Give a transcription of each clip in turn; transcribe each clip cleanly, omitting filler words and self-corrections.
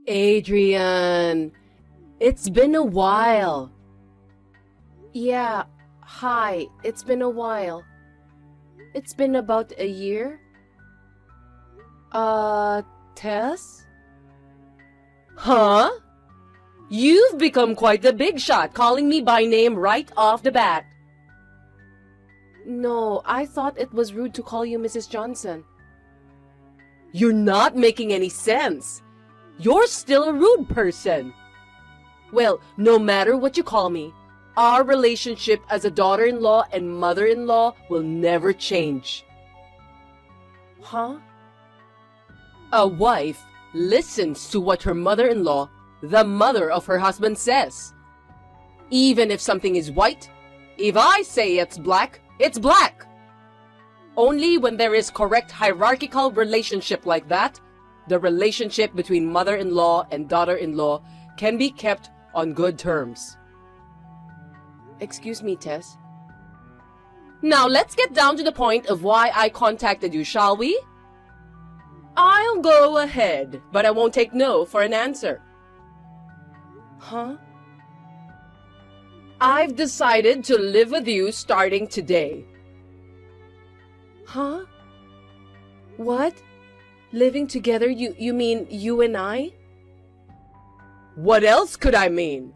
Adrian, it's been a while. Yeah, hi, it's been a while. It's been about a year? Tess? Huh? You've become quite the big shot, calling me by name right off the bat. No, I thought it was rude to call you Mrs. Johnson. You're not making any sense. You're still a rude person. Well, no matter what you call me, our relationship as a daughter-in-law and mother-in-law will never change. Huh? A wife listens to what her mother-in-law, the mother of her husband, says. Even if something is white, if I say it's black, it's black. Only when there is correct hierarchical relationship like that, the relationship between mother-in-law and daughter-in-law can be kept on good terms. Excuse me, Tess. Now let's get down to the point of why I contacted you, shall we? I'll go ahead, but I won't take no for an answer. Huh? I've decided to live with you starting today. Huh? What? Living together, you mean you and I? What else could I mean?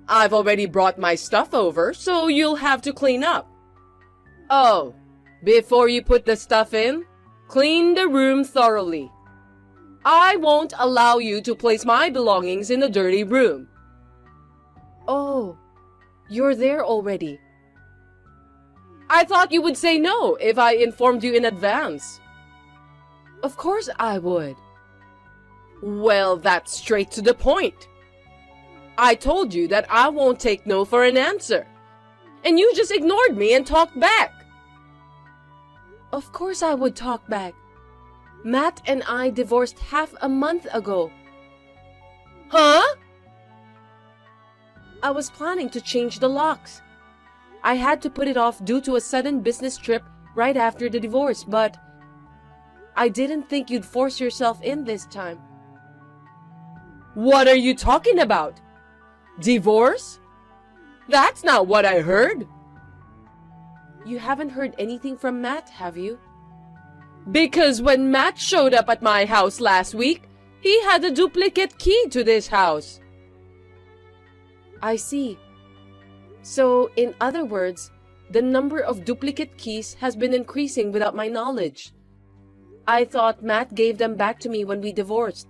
I've already brought my stuff over, so you'll have to clean up. Oh, before you put the stuff in, clean the room thoroughly. I won't allow you to place my belongings in the dirty room. Oh, you're there already. I thought you would say no if I informed you in advance. Of course I would. Well, that's straight to the point. I told you that I won't take no for an answer. And you just ignored me and talked back. Of course I would talk back. Matt and I divorced half a month ago. Huh? I was planning to change the locks. I had to put it off due to a sudden business trip right after the divorce, but I didn't think you'd force yourself in this time. What are you talking about? Divorce? That's not what I heard. You haven't heard anything from Matt, have you? Because when Matt showed up at my house last week, he had a duplicate key to this house. I see. So, in other words, the number of duplicate keys has been increasing without my knowledge. I thought Matt gave them back to me when we divorced.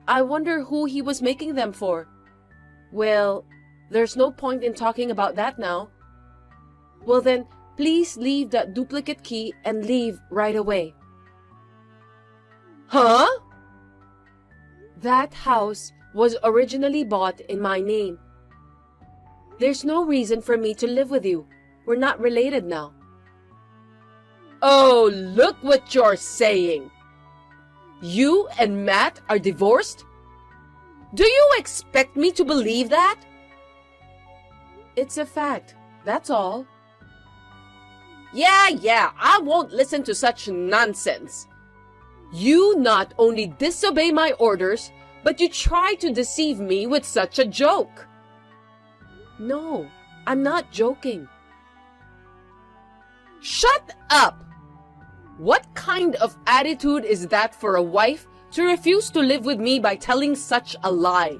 I wonder who he was making them for. Well, there's no point in talking about that now. Well then, please leave that duplicate key and leave right away. Huh? That house was originally bought in my name. There's no reason for me to live with you. We're not related now. Oh, look what you're saying. You and Matt are divorced? Do you expect me to believe that? It's a fact, that's all. Yeah, I won't listen to such nonsense. You not only disobey my orders, but you try to deceive me with such a joke. No, I'm not joking. Shut up! What kind of attitude is that for a wife to refuse to live with me by telling such a lie?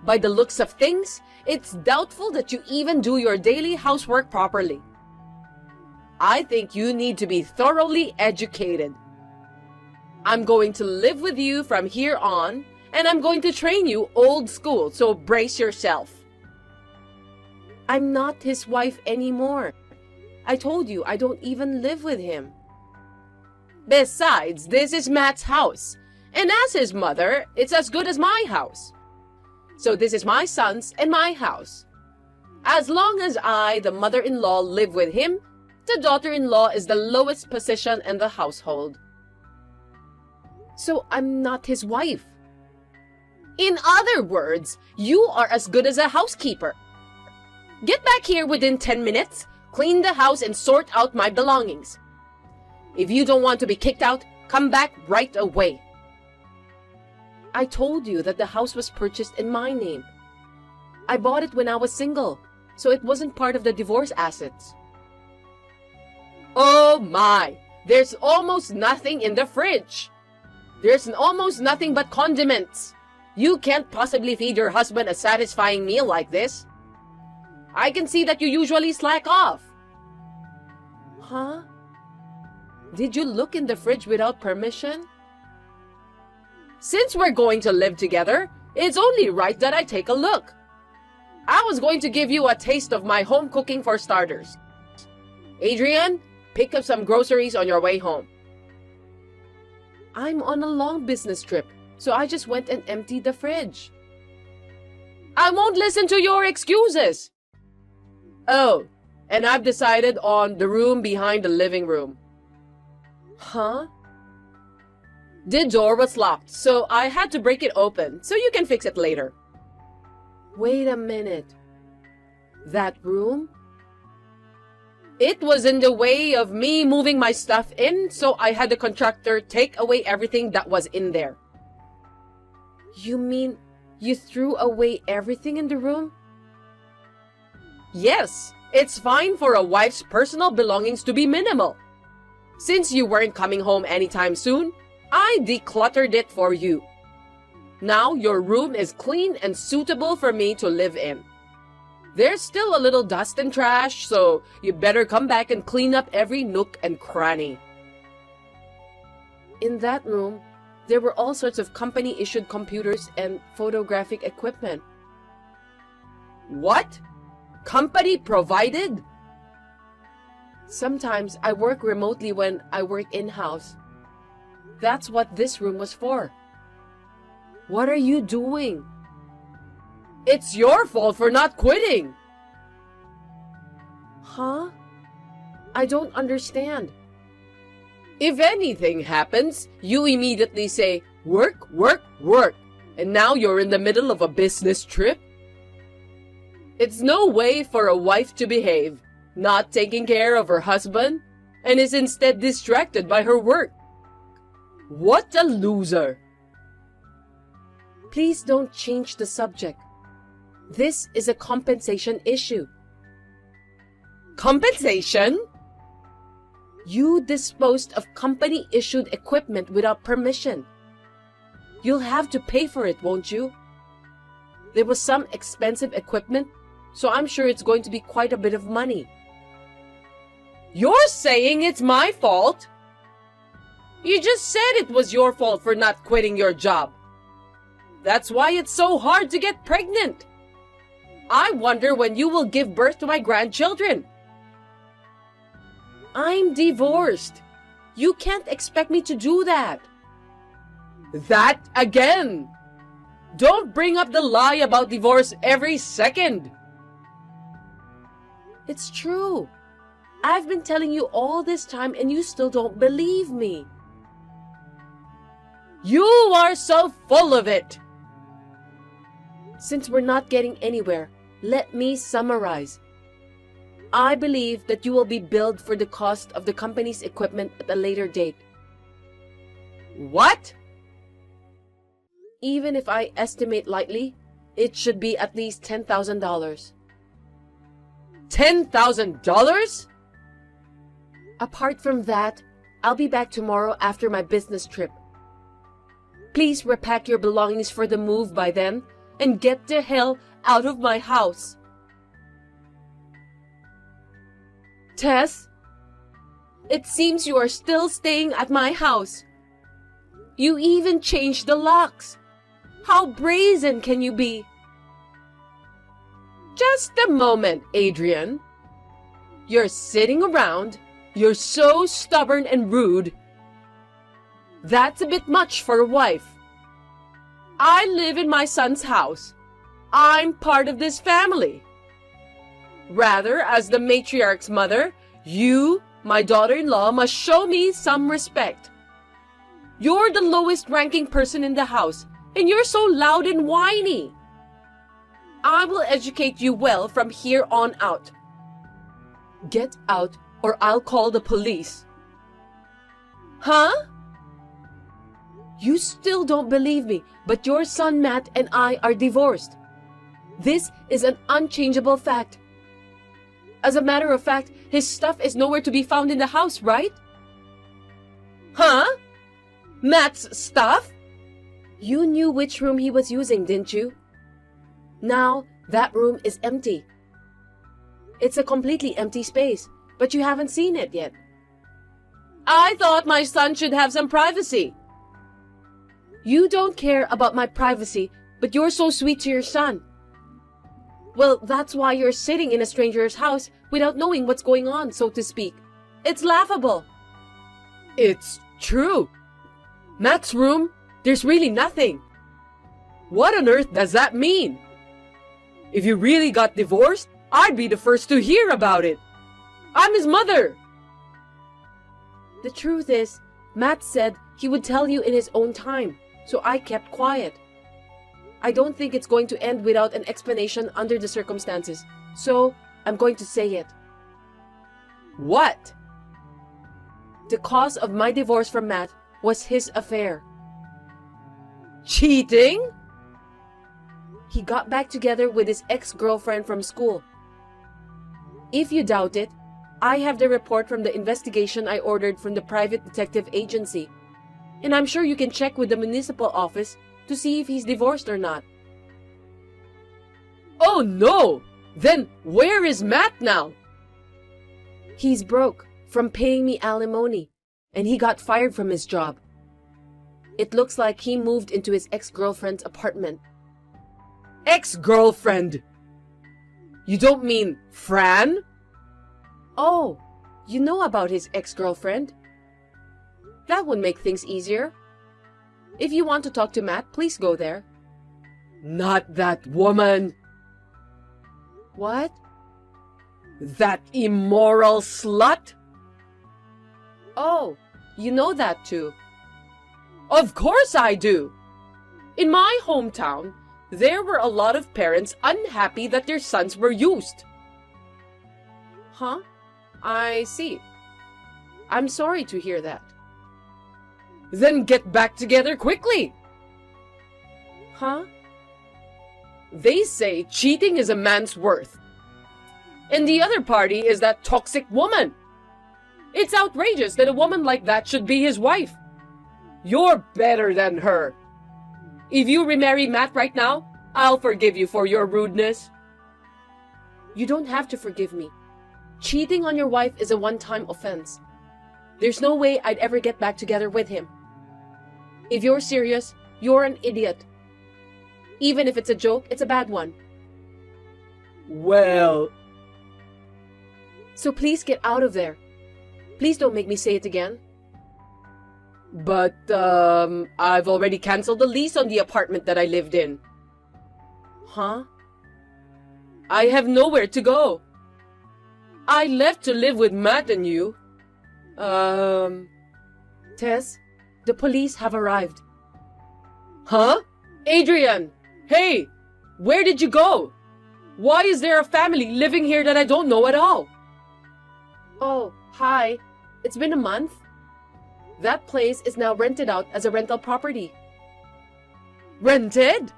By the looks of things, it's doubtful that you even do your daily housework properly. I think you need to be thoroughly educated. I'm going to live with you from here on, and I'm going to train you old school, so brace yourself. I'm not his wife anymore. I told you I don't even live with him. Besides, this is Matt's house, and as his mother, it's as good as my house. So this is my son's and my house. As long as I, the mother-in-law, live with him, the daughter-in-law is the lowest position in the household. So I'm not his wife. In other words, you are as good as a housekeeper. Get back here within 10 minutes, clean the house and sort out my belongings. If you don't want to be kicked out, come back right away. I told you that the house was purchased in my name. I bought it when I was single, so it wasn't part of the divorce assets. Oh my! There's almost nothing in the fridge. There's almost nothing but condiments. You can't possibly feed your husband a satisfying meal like this. I can see that you usually slack off. Huh? Did you look in the fridge without permission? Since we're going to live together, it's only right that I take a look. I was going to give you a taste of my home cooking for starters. Adrian, pick up some groceries on your way home. I'm on a long business trip, so I just went and emptied the fridge. I won't listen to your excuses. Oh, and I've decided on the room behind the living room. Huh? The door was locked, so I had to break it open, so you can fix it later. Wait a minute. That room? It was in the way of me moving my stuff in, so I had the contractor take away everything that was in there. You mean you threw away everything in the room? Yes, it's fine for a wife's personal belongings to be minimal. Since you weren't coming home anytime soon, I decluttered it for you. Now your room is clean and suitable for me to live in. There's still a little dust and trash, so you better come back and clean up every nook and cranny. In that room, there were all sorts of company-issued computers and photographic equipment. What? Company provided? Sometimes I work remotely when I work in-house. That's what this room was for. What are you doing? It's your fault for not quitting. Huh? I don't understand. If anything happens, you immediately say, work, work, work, and now you're in the middle of a business trip? It's no way for a wife to behave, not taking care of her husband, and is instead distracted by her work. What a loser! Please don't change the subject. This is a compensation issue. Compensation? You disposed of company-issued equipment without permission. You'll have to pay for it, won't you? There was some expensive equipment, so I'm sure it's going to be quite a bit of money. You're saying it's my fault? You just said it was your fault for not quitting your job. That's why it's so hard to get pregnant. I wonder when you will give birth to my grandchildren. I'm divorced. You can't expect me to do that. That again! Don't bring up the lie about divorce every second. It's true. I've been telling you all this time and you still don't believe me. You are so full of it. Since we're not getting anywhere, let me summarize. I believe that you will be billed for the cost of the company's equipment at a later date. What? Even if I estimate lightly, it should be at least $10,000. $10,000? Apart from that, I'll be back tomorrow after my business trip. Please repack your belongings for the move by then and get the hell out of my house. Tess, it seems you are still staying at my house. You even changed the locks. How brazen can you be? Just a moment, Adrian. You're sitting around. You're so stubborn and rude. That's a bit much for a wife. I live in my son's house. I'm part of this family. Rather, as the matriarch's mother, you, my daughter-in-law, must show me some respect. You're the lowest-ranking person in the house, and you're so loud and whiny. I will educate you well from here on out. Get out, or I'll call the police. Huh? You still don't believe me, but your son Matt and I are divorced. This is an unchangeable fact. As a matter of fact, his stuff is nowhere to be found in the house, right? Huh? Matt's stuff? You knew which room he was using, didn't you? Now, that room is empty. It's a completely empty space, but you haven't seen it yet. I thought my son should have some privacy. You don't care about my privacy, but you're so sweet to your son. Well, that's why you're sitting in a stranger's house without knowing what's going on, so to speak. It's laughable. It's true. Matt's room, there's really nothing. What on earth does that mean? If you really got divorced, I'd be the first to hear about it. I'm his mother. The truth is, Matt said he would tell you in his own time, so I kept quiet. I don't think it's going to end without an explanation under the circumstances, so I'm going to say it. What? The cause of my divorce from Matt was his affair. Cheating? He got back together with his ex-girlfriend from school. If you doubt it, I have the report from the investigation I ordered from the private detective agency, and I'm sure you can check with the municipal office to see if he's divorced or not. Oh no! Then where is Matt now? He's broke from paying me alimony, and he got fired from his job. It looks like he moved into his ex-girlfriend's apartment. Ex-girlfriend? You don't mean Fran? Oh, you know about his ex-girlfriend? That would make things easier. If you want to talk to Matt, please go there. Not that woman. What? That immoral slut? Oh, you know that too. Of course I do. In my hometown, there were a lot of parents unhappy that their sons were used. Huh? I see. I'm sorry to hear that. Then get back together quickly. Huh? They say cheating is a man's worth. And the other party is that toxic woman. It's outrageous that a woman like that should be his wife. You're better than her. If you remarry Matt right now, I'll forgive you for your rudeness. You don't have to forgive me. Cheating on your wife is a one-time offense. There's no way I'd ever get back together with him. If you're serious, you're an idiot. Even if it's a joke, it's a bad one. Well... So please get out of there. Please don't make me say it again. But, I've already canceled the lease on the apartment that I lived in. Huh? I have nowhere to go. I left to live with Matt and you. Tess, the police have arrived. Huh? Adrian! Hey! Where did you go? Why is there a family living here that I don't know at all? Oh, hi. It's been a month. That place is now rented out as a rental property. Rented?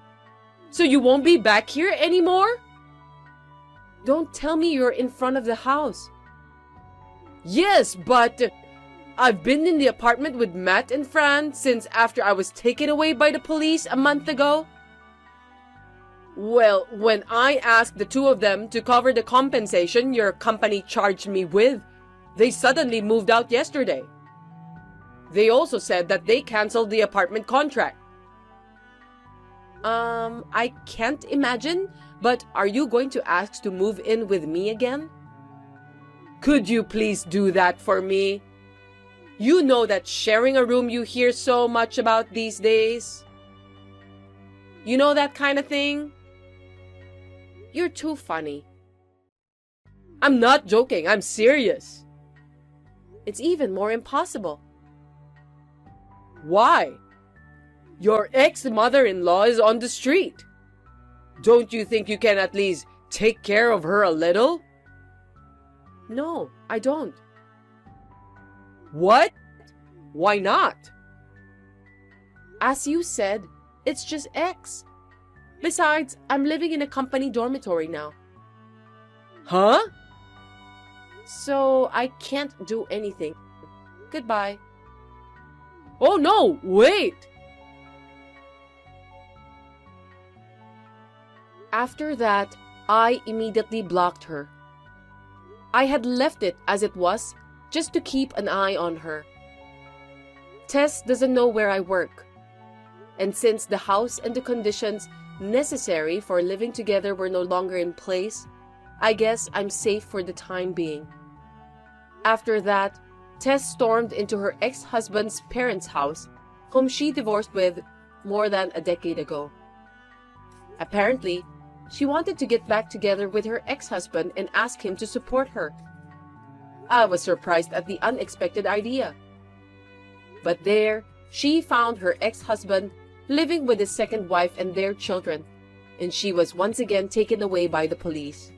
So you won't be back here anymore? Don't tell me you're in front of the house. Yes, but I've been in the apartment with Matt and Fran since after I was taken away by the police a month ago. Well, when I asked the two of them to cover the compensation your company charged me with, they suddenly moved out yesterday. They also said that they canceled the apartment contract. I can't imagine, but are you going to ask to move in with me again? Could you please do that for me? You know that sharing a room you hear so much about these days. You know that kind of thing? You're too funny. I'm not joking, I'm serious. It's even more impossible. Why? Your ex-mother-in-law is on the street. Don't you think you can at least take care of her a little? No, I don't. What? Why not? As you said, it's just X. Besides, I'm living in a company dormitory now. Huh? So I can't do anything. Goodbye. Oh no, wait! After that, I immediately blocked her. I had left it as it was, just to keep an eye on her. Tess doesn't know where I work. And since the house and the conditions necessary for living together were no longer in place, I guess I'm safe for the time being. After that, Tess stormed into her ex-husband's parents' house, whom she divorced with more than a decade ago. Apparently, she wanted to get back together with her ex-husband and ask him to support her. I was surprised at the unexpected idea. But there, she found her ex-husband living with his second wife and their children, and she was once again taken away by the police.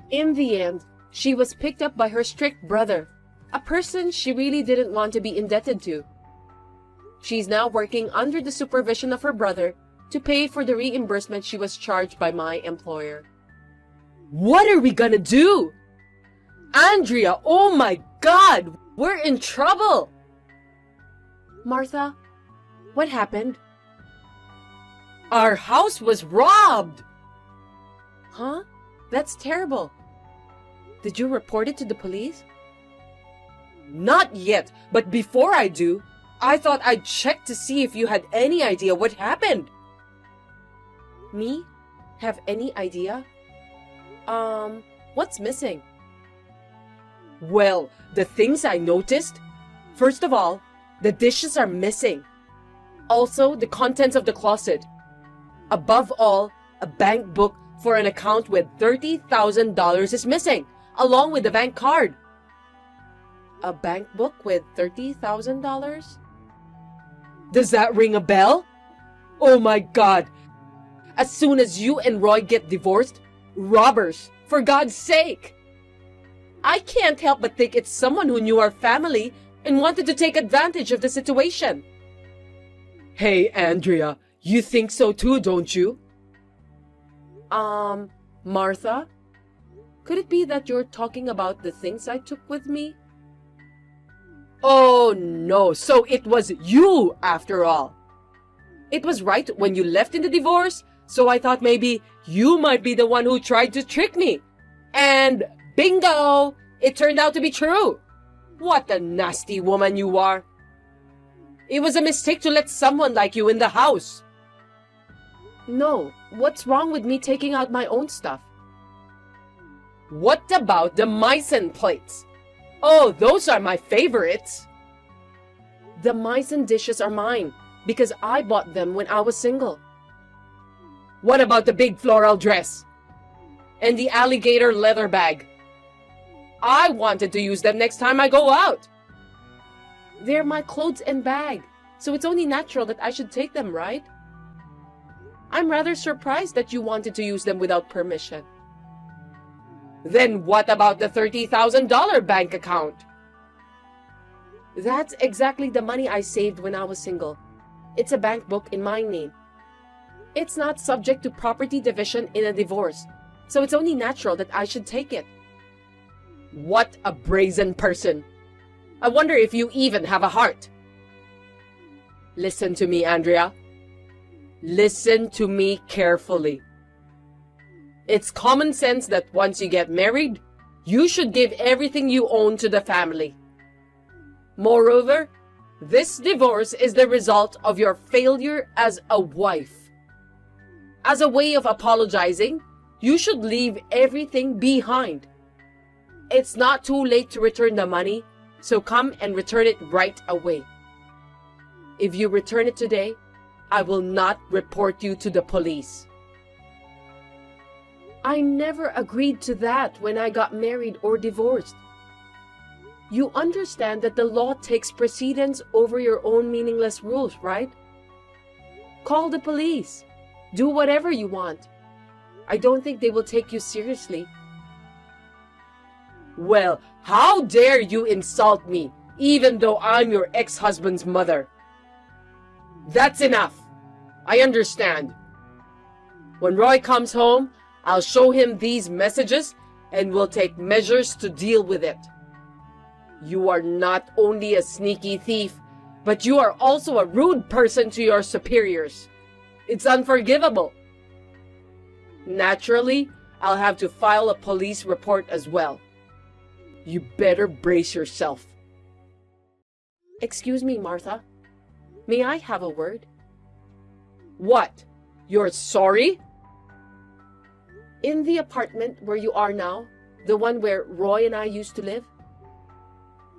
In the end, she was picked up by her strict brother, a person she really didn't want to be indebted to. She's now working under the supervision of her brother to pay for the reimbursement she was charged by my employer. What are we gonna do? Andrea, oh my God, we're in trouble! Martha, what happened? Our house was robbed! Huh? That's terrible. Did you report it to the police? Not yet, but before I do, I thought I'd check to see if you had any idea what happened. Me? Have any idea? What's missing? Well, the things I noticed. First of all, the dishes are missing. Also, the contents of the closet. Above all, a bank book for an account with $30,000 is missing, along with the bank card. A bank book with $30,000? Does that ring a bell? Oh my God! As soon as you and Roy get divorced, robbers, for God's sake! I can't help but think it's someone who knew our family and wanted to take advantage of the situation. Hey, Andrea, you think so too, don't you? Martha? Could it be that you're talking about the things I took with me? Oh no, so it was you after all. It was right when you left in the divorce, so I thought maybe you might be the one who tried to trick me. And bingo! It turned out to be true. What a nasty woman you are. It was a mistake to let someone like you in the house. No, what's wrong with me taking out my own stuff? What about the Meissen plates? Oh, those are my favorites. The Meissen dishes are mine because I bought them when I was single. What about the big floral dress? And the alligator leather bag? I wanted to use them next time I go out. They're my clothes and bag, so it's only natural that I should take them, right? I'm rather surprised that you wanted to use them without permission. Then what about the $30,000 bank account? That's exactly the money I saved when I was single. It's a bank book in my name. It's not subject to property division in a divorce, so it's only natural that I should take it. What a brazen person. I wonder if you even have a heart. Listen to me, Andrea. Listen to me carefully. It's common sense that once you get married, you should give everything you own to the family. Moreover, this divorce is the result of your failure as a wife. As a way of apologizing, you should leave everything behind. It's not too late to return the money, so come and return it right away. If you return it today, I will not report you to the police. I never agreed to that when I got married or divorced. You understand that the law takes precedence over your own meaningless rules, right? Call the police. Do whatever you want. I don't think they will take you seriously. Well, how dare you insult me, even though I'm your ex-husband's mother? That's enough. I understand. When Roy comes home, I'll show him these messages and we'll take measures to deal with it. You are not only a sneaky thief, but you are also a rude person to your superiors. It's unforgivable. Naturally, I'll have to file a police report as well. You better brace yourself. Excuse me, Martha. May I have a word? What? You're sorry? In the apartment where you are now, the one where Roy and I used to live?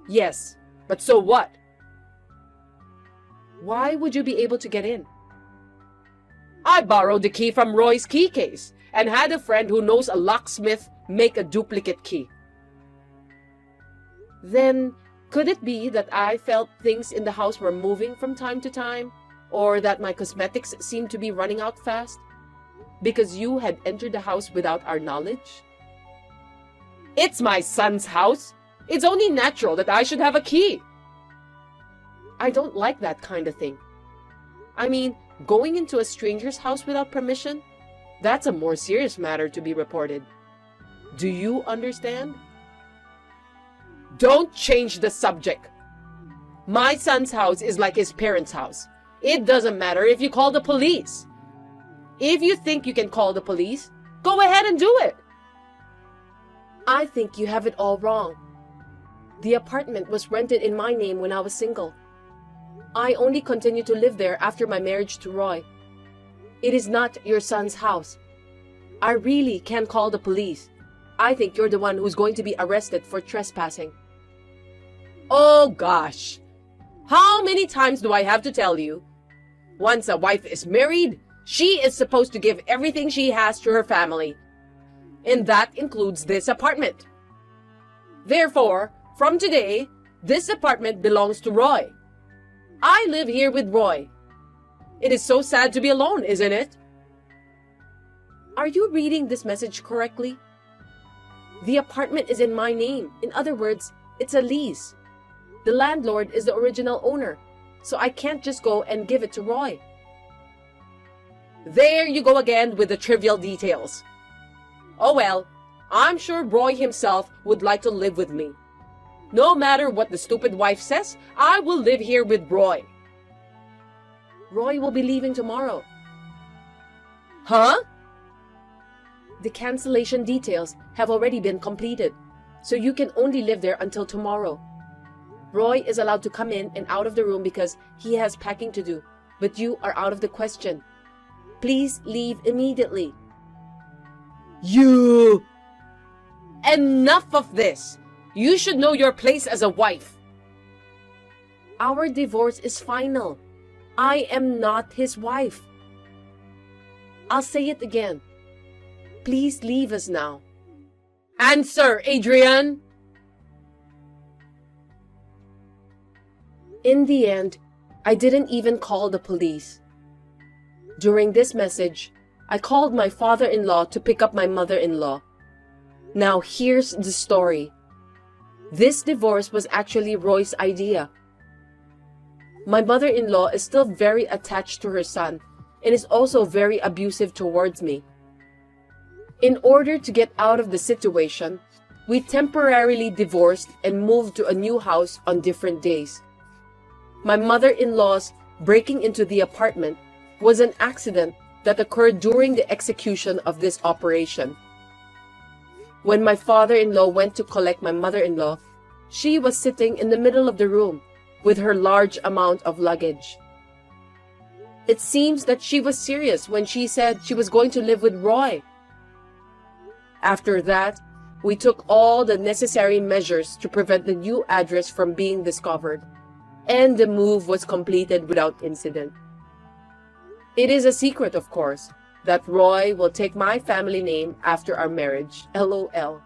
Yes, but so what? Why would you be able to get in? I borrowed the key from Roy's key case and had a friend who knows a locksmith make a duplicate key. Then, could it be that I felt things in the house were moving from time to time, or that my cosmetics seemed to be running out fast? Because you had entered the house without our knowledge? It's my son's house. It's only natural that I should have a key. I don't like that kind of thing. I mean, going into a stranger's house without permission? That's a more serious matter to be reported. Do you understand? Don't change the subject. My son's house is like his parents' house. It doesn't matter if you call the police. If you think you can call the police, go ahead and do it. I think you have it all wrong. The apartment was rented in my name when I was single. I only continued to live there after my marriage to Roy. It is not your son's house. I really can't call the police. I think you're the one who's going to be arrested for trespassing. Oh gosh! How many times do I have to tell you? Once a wife is married, she is supposed to give everything she has to her family. And that includes this apartment. Therefore, from today, this apartment belongs to Roy. I live here with Roy. It is so sad to be alone, isn't it? Are you reading this message correctly? The apartment is in my name. In other words, it's a lease. The landlord is the original owner, so I can't just go and give it to Roy. There you go again with the trivial details. Oh well, I'm sure Roy himself would like to live with me. No matter what the stupid wife says, I will live here with Roy. Roy will be leaving tomorrow. Huh? The cancellation details have already been completed, so you can only live there until tomorrow. Roy is allowed to come in and out of the room because he has packing to do, but you are out of the question. Please leave immediately. You! Enough of this! You should know your place as a wife. Our divorce is final. I am not his wife. I'll say it again. Please leave us now. Answer, Adrian! In the end, I didn't even call the police. During this message, I called my father-in-law to pick up my mother-in-law. Now here's the story. This divorce was actually Roy's idea. My mother-in-law is still very attached to her son and is also very abusive towards me. In order to get out of the situation, we temporarily divorced and moved to a new house on different days. My mother-in-law's breaking into the apartment was an accident that occurred during the execution of this operation. When my father-in-law went to collect my mother-in-law, she was sitting in the middle of the room with her large amount of luggage. It seems that she was serious when she said she was going to live with Roy. After that, we took all the necessary measures to prevent the new address from being discovered, and the move was completed without incident. It is a secret, of course, that Roy will take my family name after our marriage. LOL.